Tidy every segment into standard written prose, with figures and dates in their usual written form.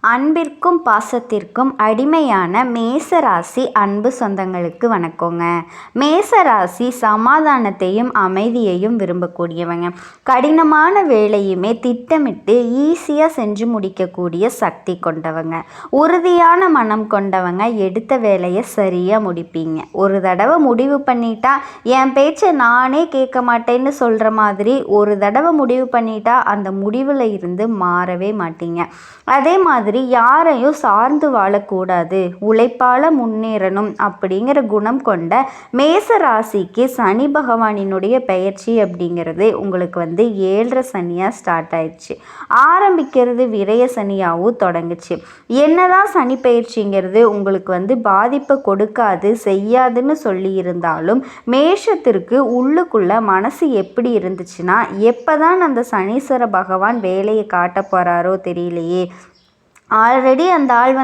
அன்பிற்கும் பாசத்திற்கும் அடிமையான மேசராசி அன்பு சொந்தங்களுக்கு வணக்கங்க. மேசராசி சமாதானத்தையும் அமைதியையும் விரும்பக்கூடியவங்க. கடினமான வேலையுமே திட்டமிட்டு ஈஸியாக செஞ்சு முடிக்கக்கூடிய சக்தி கொண்டவங்க. உறுதியான மனம் கொண்டவங்க. எடுத்த வேலையை சரியாக முடிப்பீங்க. ஒரு தடவை முடிவு பண்ணிட்டா என் பேச்சை நானே கேட்க மாட்டேன்னு சொல்கிற மாதிரி ஒரு தடவை முடிவு பண்ணிட்டா அந்த முடிவில் இருந்து மாறவே மாட்டீங்க. அதே மாதிரி யாரையும் சார்ந்து வாழக்கூடாது, உழைப்பால் முன்னேறணும் அப்படிங்கிற குணம் கொண்ட மேச ராசிக்கு சனி பகவானினுடைய பெயர்ச்சி அப்படிங்கிறது உங்களுக்கு 7.5 சனியாக ஸ்டார்ட் ஆயிடுச்சு. ஆரம்பிக்கிறது விரய சனியாகவும் தொடங்குச்சு. என்னதான் சனி பெயர்ச்சிங்கிறது உங்களுக்கு பாதிப்பை கொடுக்காது செய்யாதுன்னு சொல்லி இருந்தாலும் மேஷத்திற்கு உள்ளுக்குள்ள மனசு எப்படி இருந்துச்சுன்னா எப்போதான் அந்த சனீஸ்வர பகவான் வேலையை காட்ட போகிறாரோ தெரியலையே. ஆல்ரெடி அந்த ஆள்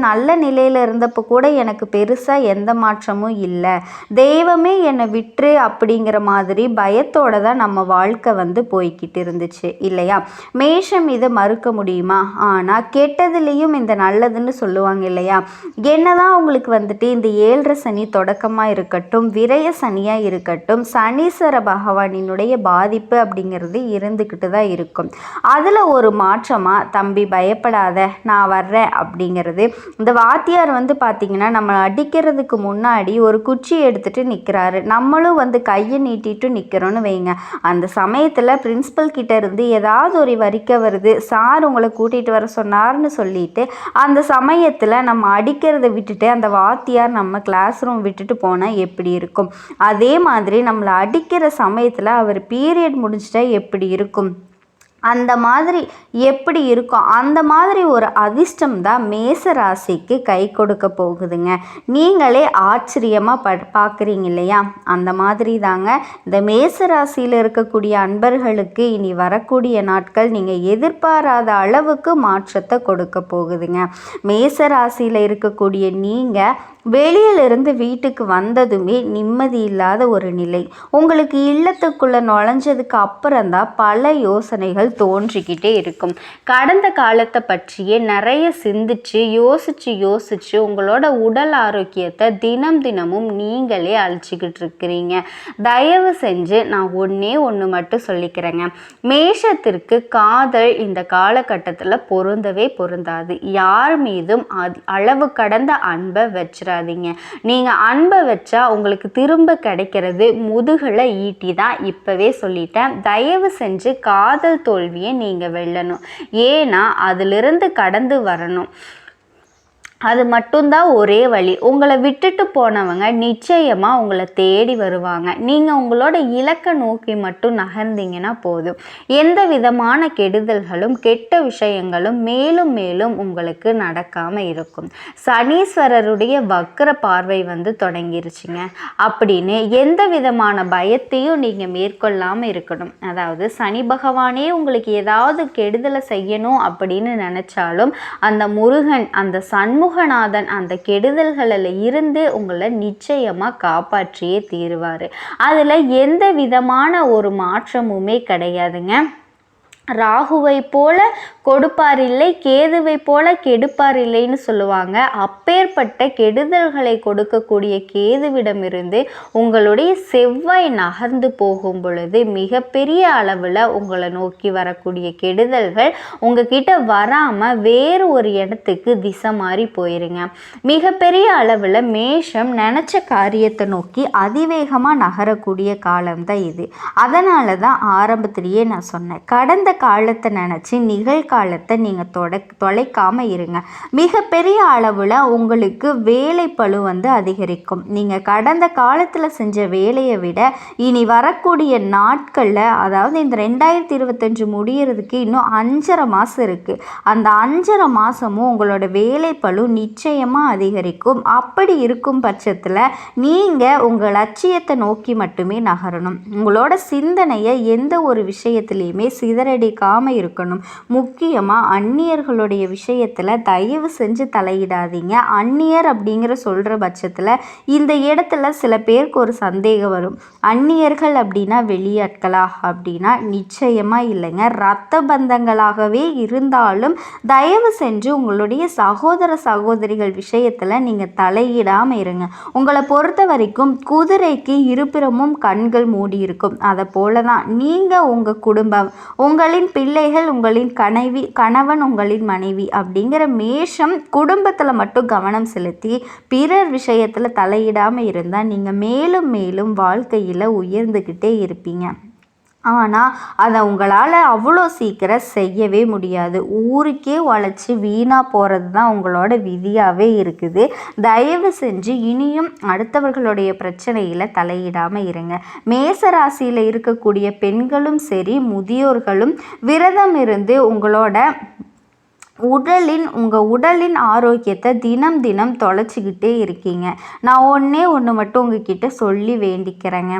நல்ல நிலையில் இருந்தப்போ கூட எனக்கு பெருசாக எந்த மாற்றமும் இல்லை, தெய்வமே என்னை விட்டுரு அப்படிங்கிற மாதிரி பயத்தோட தான் நம்ம வாழ்க்கை போய்கிட்டு இருந்துச்சு இல்லையா. மேஷம் இதை மறுக்க முடியுமா? ஆனால் கெட்டதுலேயும் இந்த நல்லதுன்னு சொல்லுவாங்க இல்லையா. என்னதான் உங்களுக்கு இந்த 7.5 சனி தொடக்கமாக இருக்கட்டும், விரய சனியாக இருக்கட்டும், சனீஸ்வர பகவானினுடைய பாதிப்பு அப்படிங்கிறது இருந்துக்கிட்டு தான் இருக்கும். அதில் ஒரு மாற்றமாக தம்பி பயப்படாத நான் வர்றேன் அப்படிங்கிறது. இந்த வாத்தியார் பார்த்தீங்கன்னா நம்ம அடிக்கிறதுக்கு முன்னாடி ஒரு குச்சி எடுத்துகிட்டு நிற்கிறாரு. நம்மளும் கையை நீட்டிட்டு நிற்கிறோன்னு வைங்க. அந்த சமயத்தில் பிரின்சிபல் கிட்ட இருந்து ஏதாவது ஒரு வரிக்க வருது, சார் உங்களை கூட்டிகிட்டு வர சொன்னார்னு சொல்லிட்டு அந்த சமயத்தில் நம்ம அடிக்கிறத விட்டுட்டு அந்த வாத்தியார் நம்ம கிளாஸ் ரூம் விட்டுட்டு போனால் எப்படி இருக்கும்? அதே மாதிரி நம்மளை அடிக்கிற சமயத்தில் அவர் பீரியட் முடிஞ்சிட்டா எப்படி இருக்கும்? அந்த மாதிரி எப்படி இருக்கும்? அந்த மாதிரி ஒரு அதிர்ஷ்டம் தான் மேச ராசிக்கு கை கொடுக்க போகுதுங்க. நீங்களே ஆச்சரியமாக பார்க்குறீங்க இல்லையா. அந்த மாதிரி தாங்க இந்த மேச ராசியில் இருக்கக்கூடிய அன்பர்களுக்கு இனி வரக்கூடிய நாட்கள் நீங்கள் எதிர்பாராத அளவுக்கு மாற்றத்தை கொடுக்க போகுதுங்க. மேச ராசியில் இருக்கக்கூடிய நீங்கள் வெளியிலிருந்து வீட்டுக்கு வந்ததுமே நிம்மதி இல்லாத ஒரு நிலை. உங்களுக்கு இல்லத்துக்குள்ளே நுழைஞ்சதுக்கு அப்புறம்தான் பல யோசனைகள் தோன்றிக்கிட்டே இருக்கும். கடந்த காலத்தை பற்றியே நிறைய சிந்திச்சு யோசிச்சு உங்களோட உடல் ஆரோக்கியத்தை தினமும் நீங்களே அழிச்சிக்கிட்டு இருக்கிறீங்க. தயவு செஞ்சு நான் ஒன்று மட்டும் சொல்லிக்கிறேங்க. மேஷத்திற்கு காதல் இந்த காலகட்டத்தில் பொருந்தாது. யார் மீதும் அளவு கடந்த அன்பை வச்சிடாதீங்க. நீங்க அன்பை வச்சா உங்களுக்கு திரும்ப கிடைக்கிறது முதுகுல ஈட்டி தான். இப்பவே சொல்லிட்டேன். தயவு செஞ்சு காதல் தோல்வியை நீங்க வெல்லணும். ஏன்னா அதிலிருந்து கடந்து வரணும். அது மட்டும்தான் ஒரே வழி. உங்களை விட்டுட்டு போனவங்க நிச்சயமாக உங்களை தேடி வருவாங்க. நீங்கள் உங்களோட இலக்கை நோக்கி மட்டும் நகர்ந்தீங்கன்னா போதும். எந்த விதமான கெடுதல்களும் கெட்ட விஷயங்களும் மேலும் உங்களுக்கு நடக்காமல் இருக்கும். சனீஸ்வரருடைய வக்ர பார்வை தொடங்கிருச்சுங்க அப்படின்னு எந்த விதமான பயத்தையும் நீங்கள் மேற்கொள்ளாமல் இருக்கணும். அதாவது சனி பகவானே உங்களுக்கு ஏதாவது கெடுதலை செய்யணும் அப்படின்னு நினச்சாலும் அந்த முருகன், அந்த சண்முகநாதன் அந்த கெடுதல்களில் இருந்து உங்களை நிச்சயமாக காப்பாற்றியே தீருவார். அதில் எந்த விதமான ஒரு மாற்றமுமே கிடையாதுங்க. ராகுவை போல கொடுப்பார் இல்லை, கேதுவை போல கெடுப்பார் இல்லைன்னு சொல்லுவாங்க. அப்பேற்பட்ட கெடுதல்களை கொடுக்கக்கூடிய கேதுவிடமிருந்து உங்களுடைய செவ்வாய் நகர்ந்து போகும் பொழுது மிகப்பெரிய அளவில் உங்களை நோக்கி வரக்கூடிய கெடுதல்கள் உங்ககிட்ட வராமல் வேறு ஒரு இடத்துக்கு திசை மாறி போயிருங்க. மிகப்பெரிய அளவில் மேஷம் நினச்ச காரியத்தை நோக்கி அதிவேகமாக நகரக்கூடிய காலம்தான் இது. அதனால தான் ஆரம்பத்திலேயே நான் சொன்னேன், கடந்த காலத்தை நினச்சி நிகழ்காலத்தை நீங்கள் தொலைக்காமல் இருங்க. மிகப்பெரிய அளவில் உங்களுக்கு வேலை பளு அதிகரிக்கும். நீங்கள் கடந்த காலத்தில் செஞ்ச வேலையை விட இனி வரக்கூடிய நாட்களில், அதாவது இந்த 2025 முடிகிறதுக்கு இன்னும் 5.5 மாதம் இருக்குது. அந்த 5.5 மாதமும் உங்களோட வேலை பளு நிச்சயமாக அதிகரிக்கும். அப்படி இருக்கும் பட்சத்தில் நீங்கள் உங்கள் லட்சியத்தை நோக்கி மட்டுமே நகரணும். உங்களோட சிந்தனையை எந்த ஒரு விஷயத்துலையுமே சிதறடி தலைவைக்காமல் இருக்கணும். முக்கியமாக அந்நியர்களுடைய விஷயத்தில் தயவு செஞ்சு தலையிடாதீங்க. அந்நியர் அப்படிங்கிற சொல்கிற பட்சத்தில் இந்த இடத்துல சில பேருக்கு ஒரு சந்தேகம் வரும். அந்நியர்கள் அப்படின்னா வெளியாட்களா அப்படின்னா நிச்சயமாக இல்லைங்க. இரத்த பந்தங்களாகவே இருந்தாலும் தயவு செஞ்சு உங்களுடைய சகோதர சகோதரிகள் விஷயத்தில் நீங்கள் தலையிடாமல் இருங்க. உங்களை பொறுத்த வரைக்கும் குதிரைக்கு இருபுறமும் கண்கள் மூடி இருக்கும். அதை போல தான் நீங்கள் உங்கள் குடும்பம், உங்களின் பிள்ளைகள், உங்களின் கணவன், உங்களின் மனைவி அப்படிங்கிற மேஷம் குடும்பத்தில் மட்டும் கவனம் செலுத்தி பிறர் விஷயத்தில் தலையிடாமல் இருந்தால் நீங்கள் மேலும் மேலும் வாழ்க்கையில் உயர்ந்துக்கிட்டே இருப்பீங்க. ஆனால் அதை உங்களால் அவ்வளோ சீக்கிரம் செய்யவே முடியாது. ஊருக்கே உழைச்சி வீணாக போகிறது தான் உங்களோட விதியாகவே இருக்குது. தயவு செஞ்சு இனியும் அடுத்தவர்களுடைய பிரச்சனையில் தலையிடாமல் இருங்க. மேசராசியில் இருக்கக்கூடிய பெண்களும் சரி, முதியோர்களும் விரதம் இருந்து உங்கள் உடலின் ஆரோக்கியத்தை தினம் தினம் தொலைச்சிக்கிட்டே இருக்கீங்க. நான் ஒன்று மட்டும் உங்ககிட்ட சொல்லி வேண்டிக்கிறேங்க.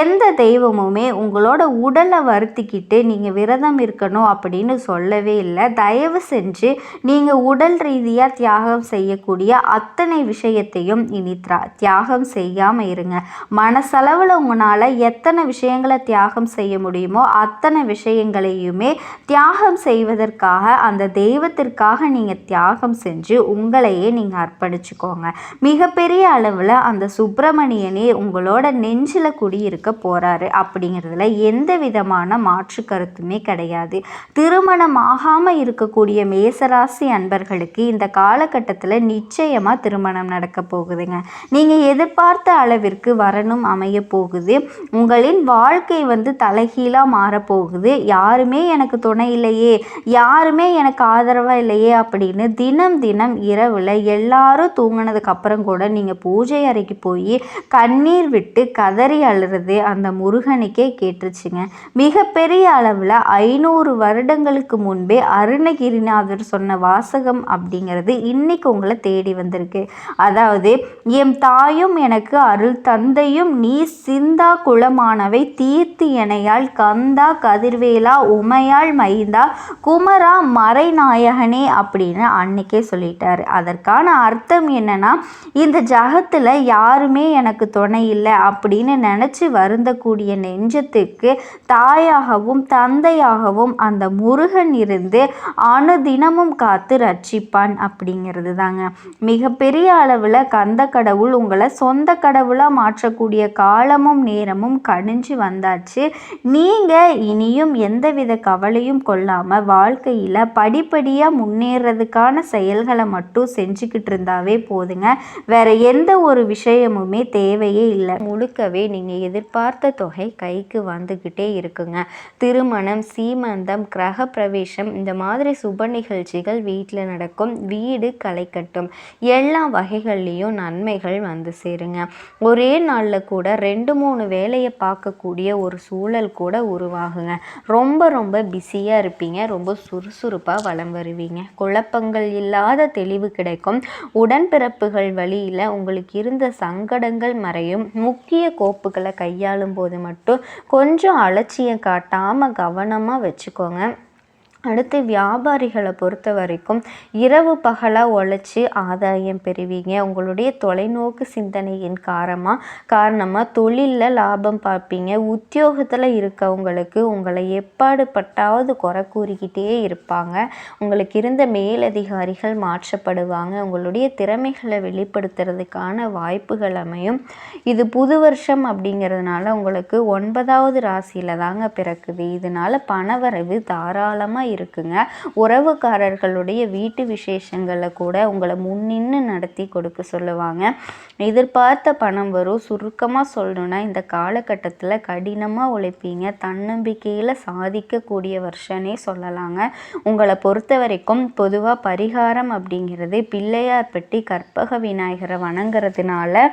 எந்த தெய்வமுமே உங்களோட உடலை வருத்திக்கிட்டு நீங்கள் விரதம் இருக்கணும் அப்படின்னு சொல்லவே இல்லை. தயவு செஞ்சு நீங்கள் உடல் ரீதியாக தியாகம் செய்யக்கூடிய அத்தனை விஷயத்தையும் இனி தியாகம் செய்யாமல் இருங்க. மனசளவில் உங்களால் எத்தனை விஷயங்களை தியாகம் செய்ய முடியுமோ அத்தனை விஷயங்களையுமே தியாகம் செய்வதற்காக அந்த தெய்வத்தை நீங்கள் தியாகம் செஞ்சு உங்களையே நீங்கள் அர்ப்பணிச்சுக்கோங்க. மிகப்பெரிய அளவில் அந்த சுப்பிரமணியனே உங்களோட நெஞ்சில் குடியிருக்க போகிறாரு அப்படிங்கிறதுல எந்த விதமான மாற்று கருத்துமே கிடையாது. திருமணம் ஆகாமல் இருக்கக்கூடிய மேசராசி அன்பர்களுக்கு இந்த காலகட்டத்தில் நிச்சயமாக திருமணம் நடக்க போகுதுங்க. நீங்கள் எதிர்பார்த்த அளவிற்கு வரணும் அமைய போகுது. உங்களின் வாழ்க்கை தலைகீழாக மாறப்போகுது. யாருமே எனக்கு துணை இல்லையே, யாருமே எனக்கு ஆதரவாக இல்லையே அப்படின்னு தினம் தினம் இரவில் எல்லாரும் தூங்கினதுக்கு அப்புறம் கூட நீங்கள் பூஜை அறைக்கு போய் கண்ணீர் விட்டு கதறி அழுறது அந்த முருகனுக்கே கேட்டுருச்சுங்க. மிகப்பெரிய அளவில் 500 வருடங்களுக்கு முன்பே அருணகிரிநாதர் சொன்ன வாசகம் அப்படிங்கிறது இன்னைக்கு உங்களை தேடி வந்திருக்கு. அதாவது, எம் தாயும் எனக்கு அருள் தந்தையும் நீ சிந்தா குலமானவை தீர்த்து எனையால் கந்தா கதிர்வேலா உமையாள் மைந்தா குமரா மறைநாயகனே அப்படின்னு அன்னைக்கே சொல்லிட்டாரு. அதற்கான அர்த்தம் என்னன்னா, இந்த ஜகத்தில் யாருமே எனக்கு துணை இல்லை அப்படின்னு நினச்சி வருந்தக்கூடிய நெஞ்சத்துக்கு தாயாகவும் தந்தையாகவும் அந்த முருகன் இருந்து அனுதினமும் காத்து ரட்சிப்பான் அப்படிங்கிறது தாங்க. மிகப்பெரிய அளவில் கந்த கடவுள் உங்களை சொந்த கடவுளாக மாற்றக்கூடிய காலமும் நேரமும் கணிஞ்சு வந்தாச்சு. நீங்கள் இனியும் எந்தவித கவலையும் கொள்ளாமல் வாழ்க்கையில் படிப்படியாக முன்னேறதுக்கான செயல்களை மட்டும் செஞ்சுக்கிட்டு இருந்தாவே போதுங்க. வேற எந்த ஒரு விஷயமுமே தேவையே இல்லை. முழுக்கவே நீங்கள் எதிர்பார்த்த தொகை கைக்கு வந்துக்கிட்டே இருக்குங்க. திருமணம், சீமந்தம், கிரக பிரவேசம் இந்த மாதிரி சுப நிகழ்ச்சிகள் வீட்டில் நடக்கும். வீடு களை கட்டும். எல்லா வகைகள்லேயும் நன்மைகள் வந்து சேருங்க. ஒரே நாளில் கூட 2-3 வேலையை பார்க்கக்கூடிய ஒரு சூழல் கூட உருவாகுங்க. ரொம்ப பிஸியாக இருப்பீங்க. ரொம்ப சுறுசுறுப்பாக வலம் வருவீங்க. குழப்பங்கள் இல்லாத தெளிவு கிடைக்கும். உடன்பிறப்புகள் வழியில் உங்களுக்கு இருந்த சங்கடங்கள் மறையும். முக்கிய கோப்புகளை கையாளும் போது மட்டும் கொஞ்சம் அலட்சியம் காட்டாமல் கவனமாக வச்சுக்கோங்க. அடுத்து, வியாபாரிகளை பொறுத்த வரைக்கும் இரவு பகலாக உழைச்சி ஆதாயம் பெறுவீங்க. உங்களுடைய தொலைநோக்கு சிந்தனையின் காரணமாக தொழிலில் லாபம் பார்ப்பீங்க. உத்தியோகத்தில் இருக்கவங்களுக்கு உங்களை எப்பாடுபட்டாவது குறை கூறிக்கிட்டே இருப்பாங்க. உங்களுக்கு இருந்த மேலதிகாரிகள் மாற்றப்படுவாங்க. உங்களுடைய திறமைகளை வெளிப்படுத்துறதுக்கான வாய்ப்புகள் அமையும். இது புது வருஷம் அப்படிங்கிறதுனால உங்களுக்கு 9வது ராசியில் தாங்க பிறக்குது. இதனால் பணவரவு தாராளமாக இருக்குங்க. உறவுக்காரர்களுடைய வீட்டு விசேஷங்களை கூட உங்களை முன்னின்று நடத்தி கொடுக்க சொல்லுவாங்க. எதிர்பார்த்த பணம் வரும். சுருக்கமாக சொல்லணுன்னா, இந்த காலகட்டத்தில் கடினமாக உழைப்பீங்க. தன்னம்பிக்கையில் சாதிக்கக்கூடிய வருஷனே சொல்லலாங்க. உங்களை பொறுத்த வரைக்கும் பொதுவாக பரிகாரம் அப்படிங்கிறது பிள்ளையார்பட்டி கற்பக விநாயகரை வணங்குறதுனால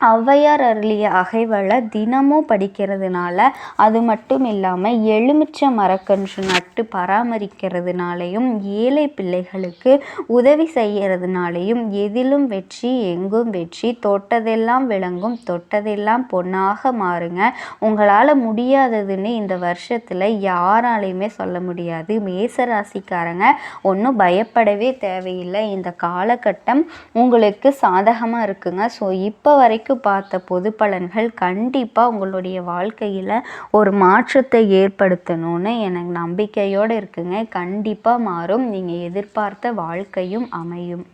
ஔவையார் அருளிய அகைவளை தினமும் படிக்கிறதுனால, அது மட்டும் இல்லாமல் எலுமிச்சை மரக்கன்று நட்டு பராமரிக்கிறதுனாலையும், ஏழை பிள்ளைகளுக்கு உதவி செய்கிறதுனாலையும் எதிலும் வெற்றி எங்கும் வெற்றி, தொட்டதெல்லாம் விளங்கும் தொட்டதெல்லாம் பொன்னாக மாறுங்க. உங்களால் முடியாததுன்னு இந்த வருஷத்தில் யாராலையுமே சொல்ல முடியாது. மேசராசிக்காரங்க ஒன்றும் பயப்படவே தேவையில்லை. இந்த காலகட்டம் உங்களுக்கு சாதகமாக இருக்குங்க. ஸோ இப்போ வரைக்கும் பார்த்த பொது பலன்கள் கண்டிப்பாக உங்களுடைய வாழ்க்கையில் ஒரு மாற்றத்தை ஏற்படுத்தணும்னு எனக்கு நம்பிக்கையோடு இருக்குங்க. கண்டிப்பாக மாறும். நீங்கள் எதிர்பார்த்த வாழ்க்கையும் அமையும்.